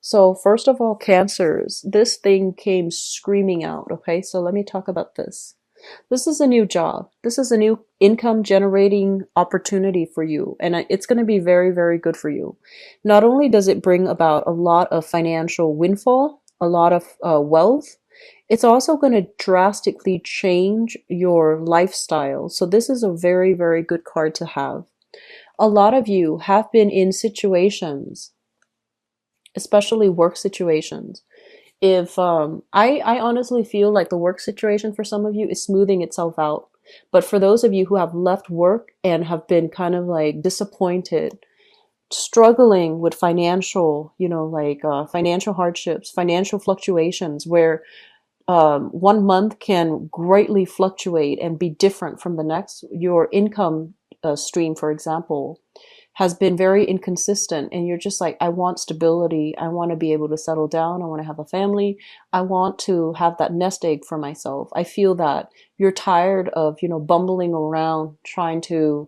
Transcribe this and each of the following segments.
So first of all, cancers, this thing came screaming out. Okay, so let me talk about this. This is a new job. This is a new income generating opportunity for you. And it's going to be very, very good for you. Not only does it bring about a lot of financial windfall, a lot of wealth, it's also going to drastically change your lifestyle. So this is a very, very good card to have. A lot of you have been in situations, especially work situations. If I honestly feel like the work situation for some of you is smoothing itself out. But for those of you who have left work and have been kind of like disappointed, struggling with financial, financial hardships, financial fluctuations, where one month can greatly fluctuate and be different from the next. Your income stream, for example, has been very inconsistent, and you're just like, I want stability. I want to be able to settle down. I want to have a family. I want to have that nest egg for myself. I feel that you're tired of, bumbling around trying to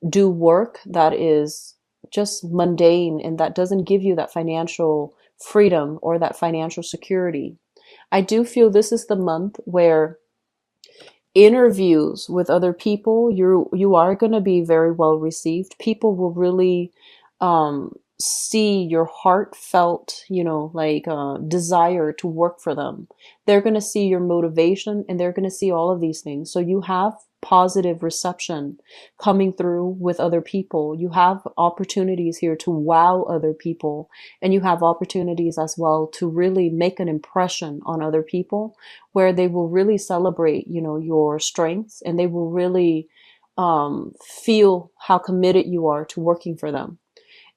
do work that is just mundane and that doesn't give you that financial freedom or that financial security. I do feel this is the month where interviews with other people, you are going to be very well received. People will really see your heartfelt, desire to work for them. They're going to see your motivation, and they're going to see all of these things. So you have positive reception coming through with other people. You have opportunities here to wow other people, and you have opportunities as well to really make an impression on other people, where they will really celebrate, your strengths, and they will really feel how committed you are to working for them.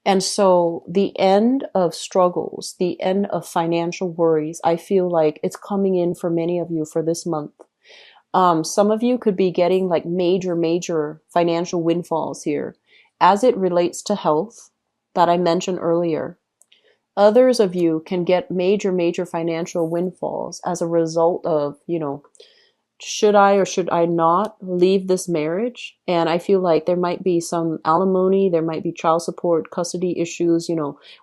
And so the end of struggles, the end of financial worries, I feel like it's coming in for many of you for this month. Some of you could be getting like major, major financial windfalls here as it relates to health that I mentioned earlier. Others of you can get major, major financial windfalls as a result of, should I or should I not leave this marriage? And I feel like there might be some alimony, there might be child support, custody issues,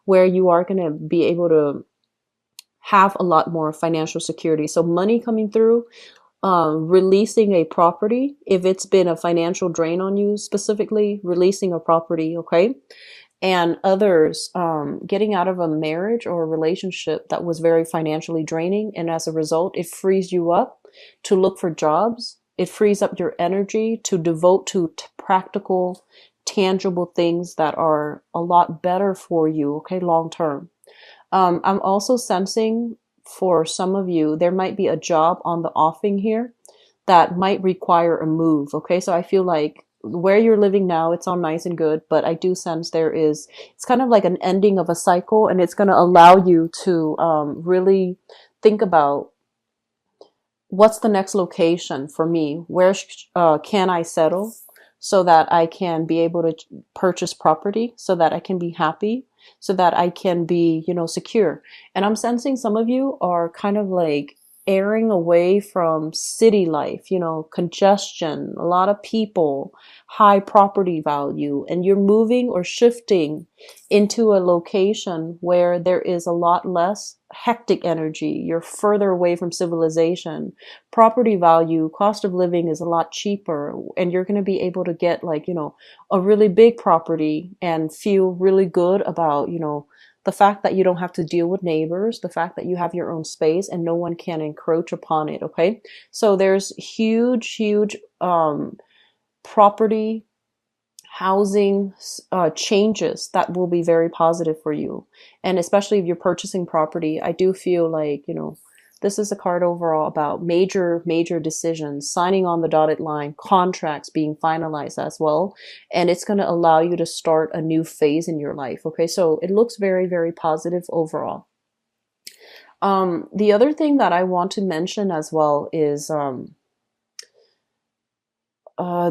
where you are going to be able to have a lot more financial security. So money coming through, releasing a property, if it's been a financial drain on you, specifically releasing a property, okay? And others getting out of a marriage or a relationship that was very financially draining. And as a result, it frees you up to look for jobs. It frees up your energy to devote to practical, tangible things that are a lot better for you, okay, long term. I'm also sensing for some of you, there might be a job on the offing here that might require a move, okay? So I feel like where you're living now, it's all nice and good, but I do sense it's kind of like an ending of a cycle, and it's going to allow you to really think about what's the next location for me? Where can I settle so that I can be able to purchase property, so that I can be happy, so that I can be, secure. And I'm sensing some of you are kind of like airing away from city life, congestion, a lot of people, high property value, and you're moving or shifting into a location where there is a lot less hectic energy. You're further away from civilization. Property value, cost of living is a lot cheaper, and you're going to be able to get a really big property and feel really good about, the fact that you don't have to deal with neighbors, the fact that you have your own space and no one can encroach upon it. Okay. So there's huge, huge, property, housing, changes that will be very positive for you. And especially if you're purchasing property, I do feel like, this is a card overall about major, major decisions, signing on the dotted line, contracts being finalized as well. And it's going to allow you to start a new phase in your life. Okay. So it looks very, very positive overall. The other thing that I want to mention as well is,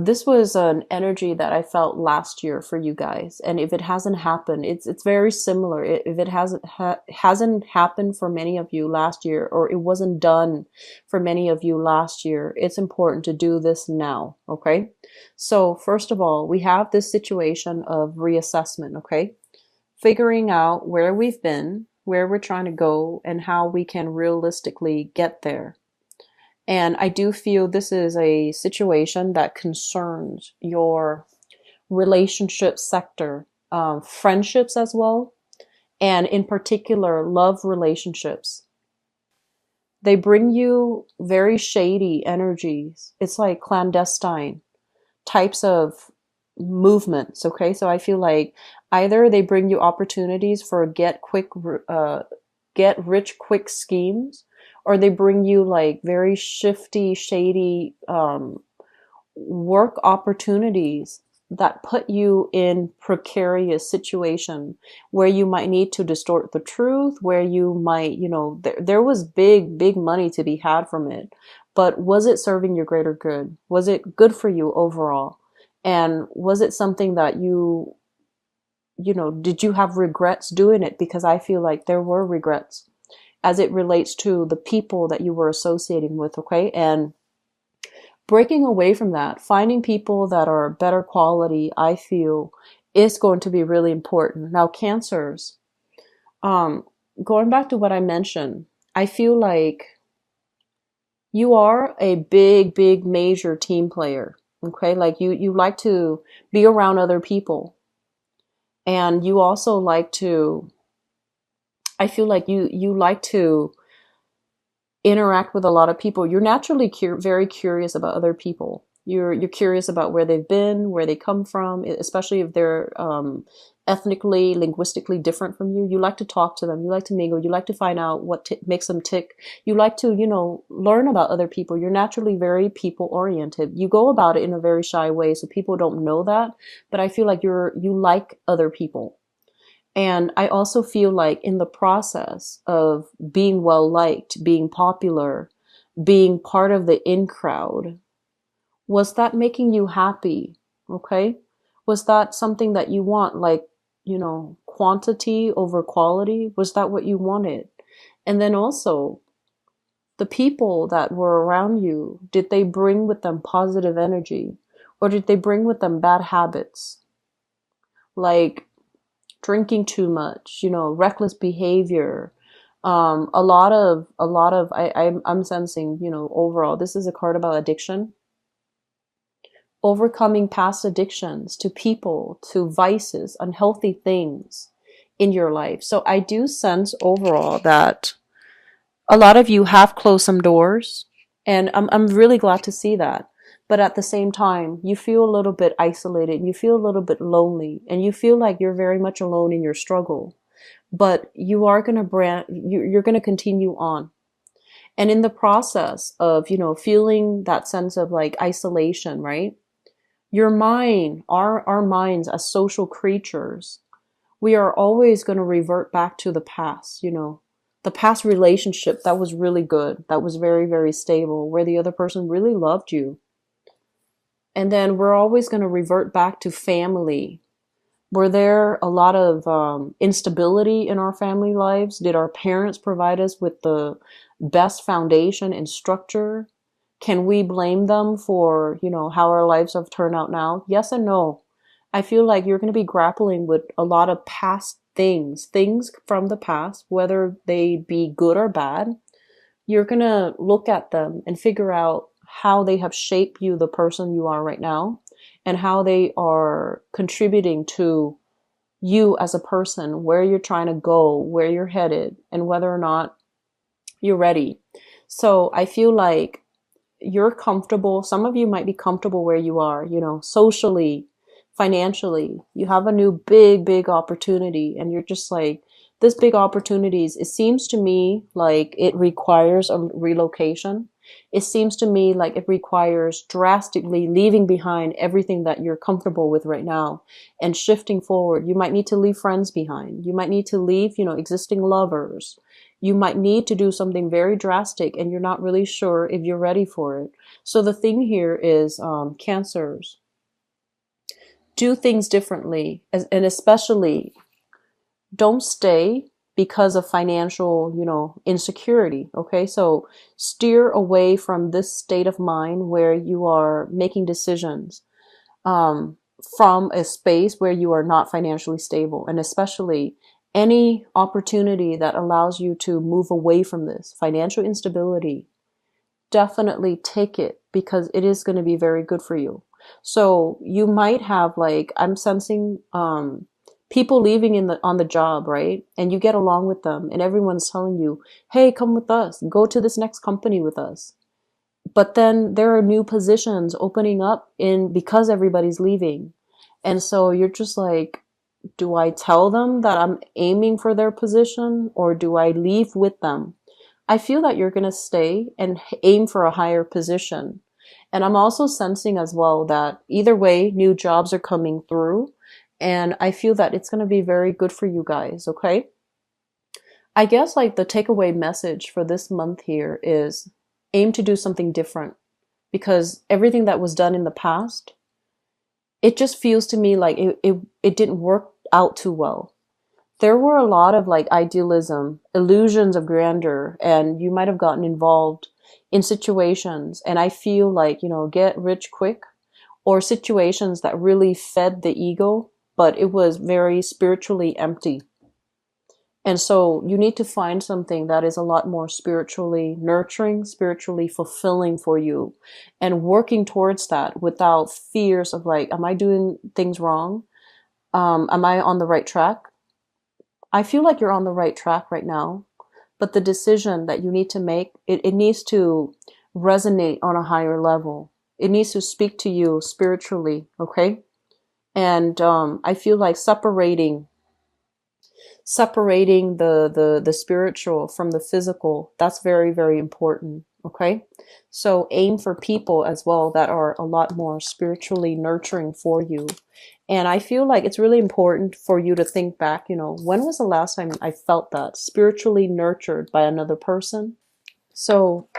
this was an energy that I felt last year for you guys, and if it hasn't happened, it's very similar. If it hasn't happened for many of you last year, or it wasn't done for many of you last year, it's important to do this now. Okay, so first of all, we have this situation of reassessment. Okay, figuring out where we've been, where we're trying to go, and how we can realistically get there. And I do feel this is a situation that concerns your relationship sector, friendships as well, and in particular, love relationships. They bring you very shady energies. It's like clandestine types of movements. Okay. So I feel like either they bring you opportunities for get rich quick schemes, or they bring you like very shifty, shady, work opportunities that put you in precarious situation where you might need to distort the truth, where you might, there was big money to be had from it, but was it serving your greater good? Was it good for you overall? And was it something that did you have regrets doing it? Because I feel like there were regrets as it relates to the people that you were associating with. Okay. And breaking away from that, finding people that are better quality, I feel is going to be really important. Now, cancers, um, going back to what I mentioned, I feel like you are a big major team player. Okay. Like you like to be around other people, and you also like to, I feel like you like to interact with a lot of people. You're naturally very curious about other people. You're curious about where they've been, where they come from, especially if they're ethnically, linguistically different from you. You like to talk to them. You like to mingle. You like to find out what makes them tick. You like to, learn about other people. You're naturally very people oriented. You go about it in a very shy way, so people don't know that. But I feel like you like other people. And I also feel like in the process of being well liked, being popular, being part of the in crowd, was that making you happy? Okay. Was that something that you want? Like, quantity over quality? Was that what you wanted? And then also the people that were around you, did they bring with them positive energy, or did they bring with them bad habits? Like, drinking too much, reckless behavior. I'm sensing, overall, this is a card about addiction, overcoming past addictions to people, to vices, unhealthy things in your life. So I do sense overall that a lot of you have closed some doors, and I'm really glad to see that. But at the same time, you feel a little bit isolated, you feel a little bit lonely, and you feel like you're very much alone in your struggle. But you are going to you're going to continue on. And in the process of, feeling that sense of like isolation, right? Your mind, our minds as social creatures, we are always going to revert back to the past, the past relationship that was really good, that was very, very stable, where the other person really loved you. And then we're always going to revert back to family. Were there a lot of instability in our family lives? Did our parents provide us with the best foundation and structure? Can we blame them for, how our lives have turned out now? Yes and no. I feel like you're going to be grappling with a lot of past things from the past, whether they be good or bad. You're going to look at them and figure out how they have shaped you, the person you are right now, and how they are contributing to you as a person, where you're trying to go, where you're headed, and whether or not you're ready. So I feel like you're comfortable. Some of you might be comfortable where you are, socially, financially. You have a new big opportunity, and you're just like, this big opportunities, it seems to me like it requires a relocation. It seems to me like it requires drastically leaving behind everything that you're comfortable with right now and shifting forward. You might need to leave friends behind. You might need to leave, existing lovers. You might need to do something very drastic, and you're not really sure if you're ready for it. So the thing here is, cancers, do things differently, and especially don't stay because of financial, insecurity. Okay. So steer away from this state of mind where you are making decisions, from a space where you are not financially stable. And especially Any opportunity that allows you to move away from this financial instability, definitely take it because it is going to be very good for you. So you might have like, I'm sensing people leaving in the on the job, right? And you get along with them and everyone's telling you, "Hey, come with us. Go to this next company with us." But then there are new positions opening up in because everybody's leaving. And so you're just like, do I tell them that I'm aiming for their position or do I leave with them? I feel that you're going to stay and aim for a higher position. And I'm also sensing as well that either way, new jobs are coming through. And I feel that it's going to be very good for you guys, okay? I guess like the takeaway message for this month here is aim to do something different because everything that was done in the past, it just feels to me like it didn't work out too well. There were a lot of like idealism, illusions of grandeur, and you might have gotten involved in situations. And I feel like, get rich quick or situations that really fed the ego, but it was very spiritually empty. And so you need to find something that is a lot more spiritually nurturing, spiritually fulfilling for you, and working towards that without fears of like, am I doing things wrong? Am I on the right track? I feel like you're on the right track right now, but the decision that you need to make, it needs to resonate on a higher level. It needs to speak to you spiritually, okay? And I feel like separating the spiritual from the physical, that's very, very important, okay? So aim for people as well that are a lot more spiritually nurturing for you. And I feel like it's really important for you to think back, when was the last time I felt that spiritually nurtured by another person? So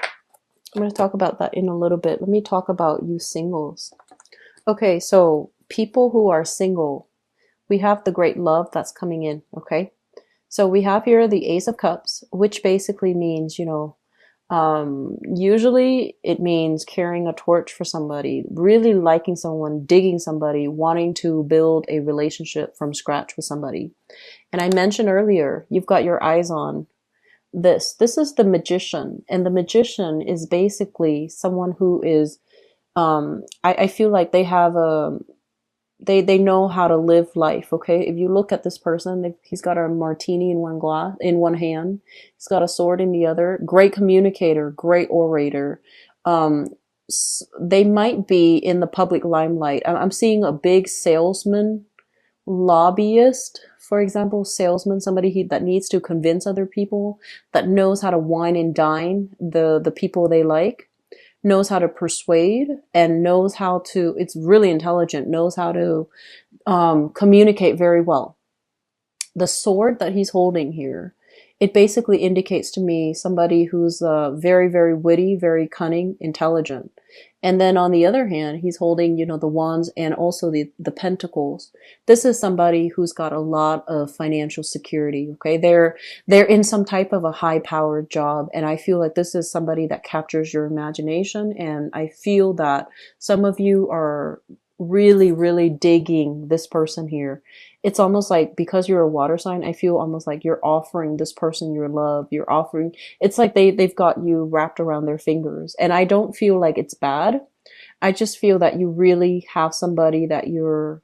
I'm going to talk about that in a little bit. Let me talk about you singles. Okay, so people who are single, we have the great love that's coming in, okay? So we have here the Ace of Cups, which basically means, usually it means carrying a torch for somebody, really liking someone, digging somebody, wanting to build a relationship from scratch with somebody. And I mentioned earlier, you've got your eyes on this. This is the magician. And the magician is basically someone who is, I feel like they have they know how to live life. Okay, if you look at this person, he's got a martini in one hand, he's got a sword in the other. Great communicator, great orator. um they might be in the public limelight. I'm seeing a big salesman, lobbyist, for example, salesman, somebody that needs to convince other people, that knows how to wine and dine the people they like, knows how to persuade, and knows how to, it's really intelligent, knows how to communicate very well. The sword that he's holding here, it basically indicates to me somebody who's very, very witty, very cunning, intelligent. And then on the other hand, he's holding, the wands and also the pentacles. This is somebody who's got a lot of financial security. Okay. They're in some type of a high powered job. And I feel like this is somebody that captures your imagination. And I feel that some of you are really, really digging this person here. It's almost like because you're a water sign, I feel almost like you're offering this person your love. You're offering, it's like they've got you wrapped around their fingers. And I don't feel like it's bad. I just feel that you really have somebody that you're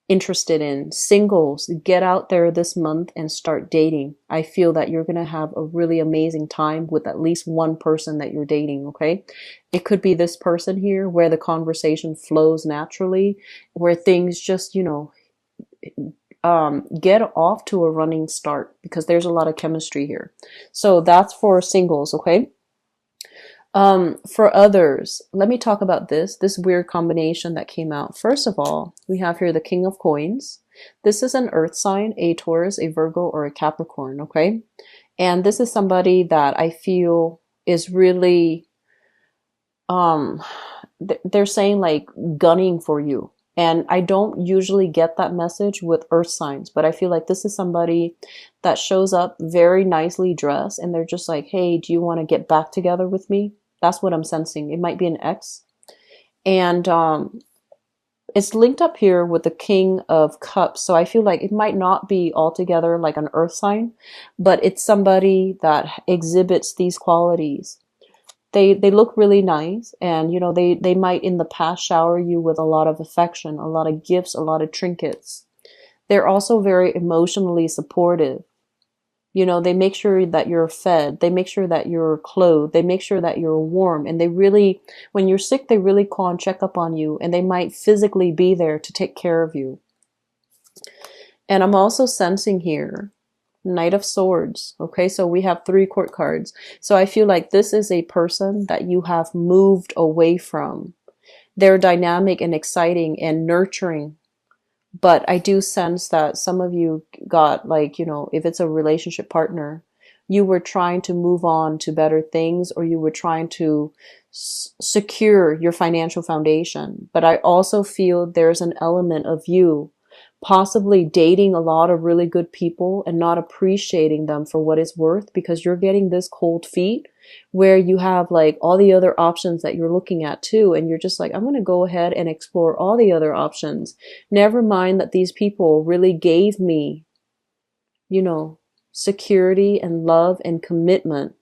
interested in. Singles, get out there this month and start dating. I feel that you're going to have a really amazing time with at least one person that you're dating, okay? It could be this person here where the conversation flows naturally, where things just, get off to a running start because there's a lot of chemistry here. So that's for singles, okay? For others, let me talk about this weird combination that came out. First of all, we have here the King of Coins. This is an earth sign, a Taurus, a Virgo, or a Capricorn, okay? And this is somebody that I feel is really, they're saying like gunning for you. And I don't usually get that message with earth signs, but I feel like this is somebody that shows up very nicely dressed and they're just like, hey, do you want to get back together with me? That's what I'm sensing. It might be an ex. And It's linked up here with the King of Cups. So I feel like it might not be altogether like an earth sign, but it's somebody that exhibits these qualities. They look really nice, and you know, they might in the past shower you with a lot of affection, a lot of gifts, a lot of trinkets. They're also very emotionally supportive. You know, they make sure that you're fed, they make sure that you're clothed, they make sure that you're warm, and they really, when you're sick, they really call and check up on you, and they might physically be there to take care of you. And I'm also sensing here Knight of Swords. Okay, so we have 3 court cards. So I feel like this is a person that you have moved away from. They're dynamic and exciting and nurturing, but I do sense that some of you got, like, you know, if it's a relationship partner, you were trying to move on to better things, or you were trying to secure your financial foundation. But I also feel there's an element of you possibly dating a lot of really good people and not appreciating them for what it's worth, because you're getting this cold feet where you have like all the other options that you're looking at too, and you're just like, I'm going to go ahead and explore all the other options, never mind that these people really gave me, you know, security and love and commitment.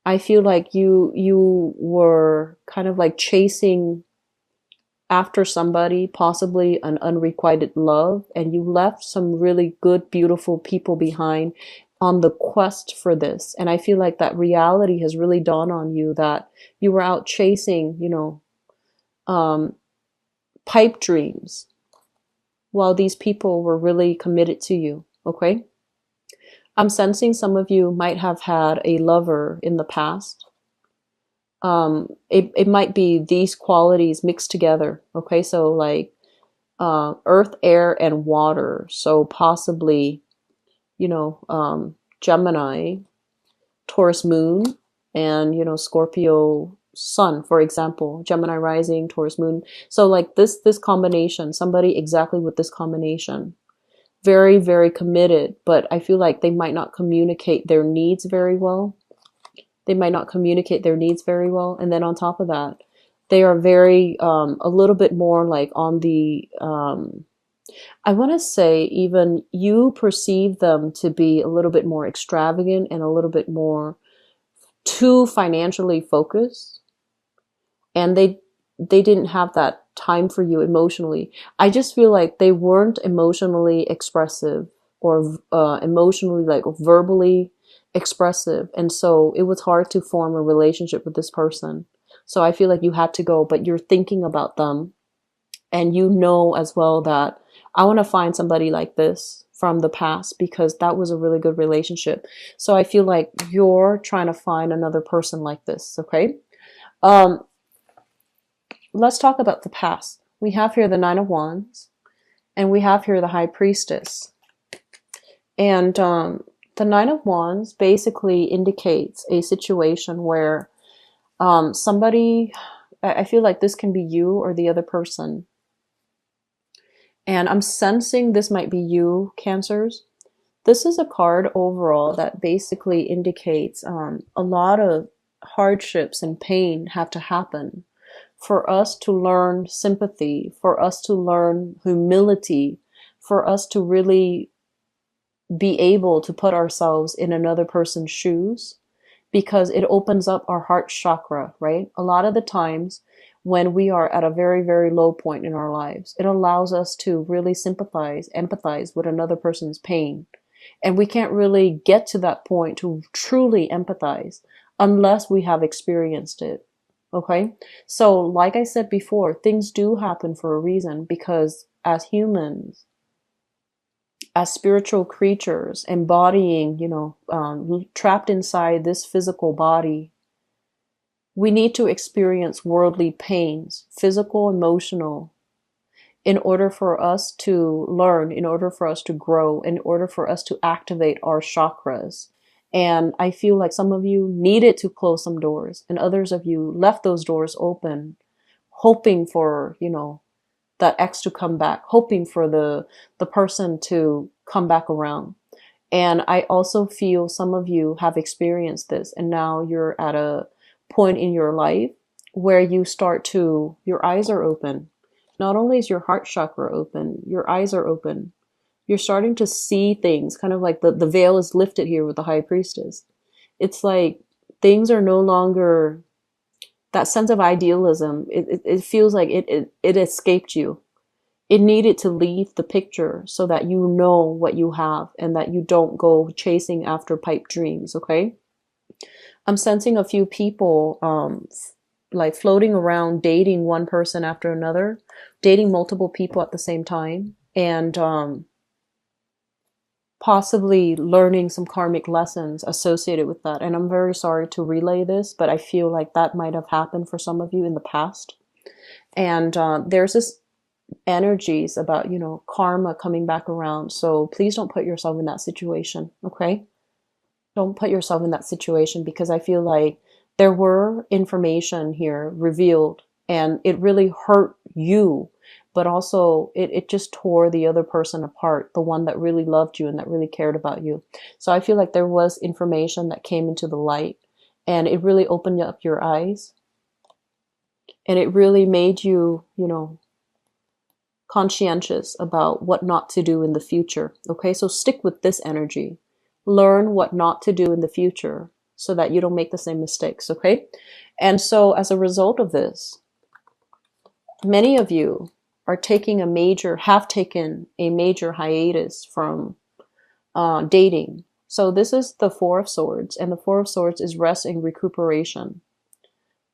I feel like you were kind of like chasing after somebody, possibly an unrequited love, and you left some really good, beautiful people behind on the quest for this. And I feel like that reality has really dawned on you, that you were out chasing, you know, um, pipe dreams, while these people were really committed to you. Okay. I'm sensing some of you might have had a lover in the past. It might be these qualities mixed together. Okay. So like, earth, air, and water. So possibly, you know, Gemini, Taurus moon, and, you know, Scorpio sun, for example, Gemini rising, Taurus moon. So like this combination, somebody exactly with this combination, very, very committed, but I feel like they might not communicate their needs very well. They might not communicate their needs very well. And then on top of that, they are very, a little bit more like on the, I want to say even you perceive them to be a little bit more extravagant and a little bit more too financially focused. And they didn't have that time for you emotionally. I just feel like they weren't emotionally expressive, or emotionally, like verbally expressive. And so it was hard to form a relationship with this person. So I feel like you had to go, but you're thinking about them, and you know as well that I want to find somebody like this from the past, because that was a really good relationship. So I feel like you're trying to find another person like this. Okay. Um, let's talk about the past. We have here the Nine of Wands, and we have here the High Priestess. And the Nine of Wands basically indicates a situation where somebody, I feel like this can be you or the other person. And I'm sensing this might be you, Cancers. This is a card overall that basically indicates a lot of hardships and pain have to happen for us to learn sympathy, for us to learn humility, for us to really be able to put ourselves in another person's shoes, because it opens up our heart chakra, right? A lot of the times when we are at a very, very low point in our lives, it allows us to really sympathize, empathize with another person's pain. And we can't really get to that point to truly empathize unless we have experienced it. Okay? So, like I said before, things do happen for a reason, because as humans, as spiritual creatures embodying, you know, trapped inside this physical body, we need to experience worldly pains, physical, emotional, in order for us to learn, in order for us to grow, in order for us to activate our chakras. And I feel like some of you needed to close some doors, and others of you left those doors open, hoping for, you know, that ex to come back, hoping for the person to come back around. And I also feel some of you have experienced this, and now you're at a point in your life where you start to, your eyes are open. Not only is your heart chakra open, your eyes are open. You're starting to see things, kind of like the veil is lifted here with the high priestess. It's like things are no longer that sense of idealism. It feels like it escaped you. It needed to leave the picture so that you know what you have and that you don't go chasing after pipe dreams, okay? I'm sensing a few people like floating around dating one person after another, dating multiple people at the same time, and possibly learning some karmic lessons associated with that. And I'm very sorry to relay this, but I feel like that might have happened for some of you in the past. And there's this energies about, you know, karma coming back around. So please don't put yourself in that situation, okay? Don't put yourself in that situation, because I feel like there were information here revealed and it really hurt you, but also it just tore the other person apart, the one that really loved you and that really cared about you. So I feel like there was information that came into the light and it really opened up your eyes and it really made you, you know, conscientious about what not to do in the future. Okay, so stick with this energy. Learn what not to do in the future so that you don't make the same mistakes. Okay, and so as a result of this, many of you are have taken a major hiatus from dating. So this is the Four of Swords, and the Four of Swords is rest and recuperation.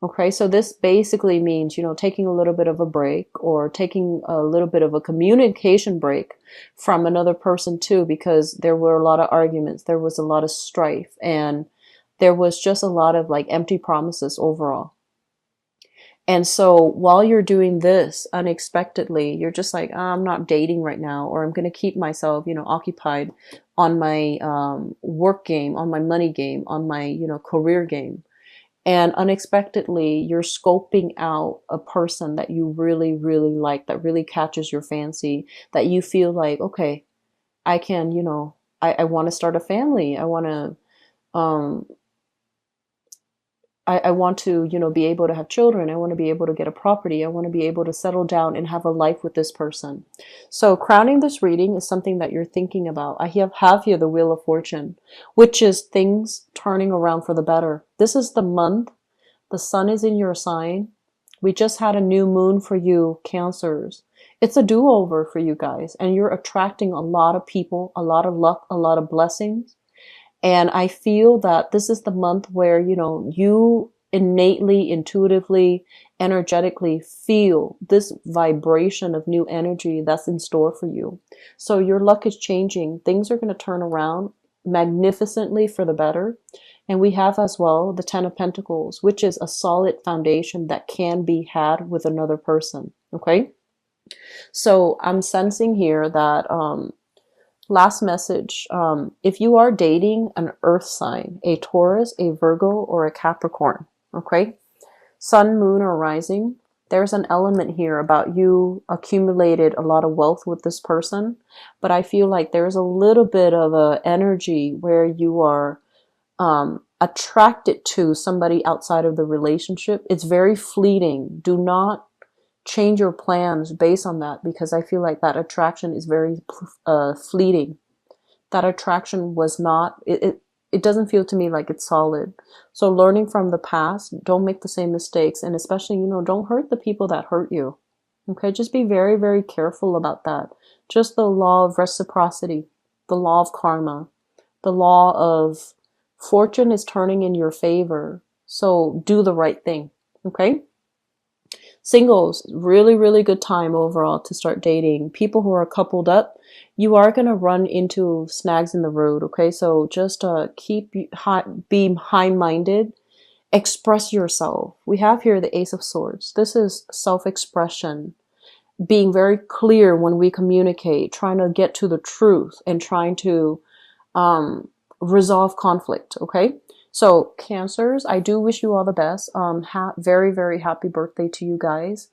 Okay, so this basically means, you know, taking a little bit of a break or taking a little bit of a communication break from another person too, because there were a lot of arguments, there was a lot of strife, and there was just a lot of like empty promises overall. And so while you're doing this unexpectedly, you're just like, oh, I'm not dating right now, or I'm going to keep myself, you know, occupied on my work game, on my money game, on my, you know, career game. And unexpectedly, you're scoping out a person that you really, really like, that really catches your fancy, that you feel like, okay, I can, you know, I want to start a family. I want to, um, I want to, you know, be able to have children. I want to be able to get a property. I want to be able to settle down and have a life with this person. So crowning this reading is something that you're thinking about. I have here the Wheel of Fortune, which is things turning around for the better. This is the month. The sun is in your sign. We just had a new moon for you, Cancers. It's a do-over for you guys, and you're attracting a lot of people, a lot of luck, a lot of blessings. And I feel that this is the month where, you know, you innately, intuitively, energetically feel this vibration of new energy that's in store for you. So your luck is changing. Things are going to turn around magnificently for the better. And we have as well the Ten of Pentacles, which is a solid foundation that can be had with another person. Okay. So I'm sensing here that, last message, if you are dating an earth sign, a Taurus, a Virgo, or a Capricorn, okay, sun, moon, or rising, there's an element here about you accumulated a lot of wealth with this person, but I feel like there's a little bit of a energy where you are attracted to somebody outside of the relationship. It's very fleeting. Do not change your plans based on that, because I feel like that attraction is very fleeting. That attraction was not, it doesn't feel to me like it's solid. So learning from the past, don't make the same mistakes, and especially, you know, don't hurt the people that hurt you. Okay, just be very, very careful about that. Just the law of reciprocity, the law of karma, the law of fortune is turning in your favor. So do the right thing. Okay. Singles, really, really good time overall to start dating. People who are coupled up, you are going to run into snags in the road, okay? So just be high-minded, express yourself. We have here the Ace of Swords. This is self-expression, being very clear when we communicate, trying to get to the truth and trying to resolve conflict, okay? So Cancers, I do wish you all the best. Very, very happy birthday to you guys.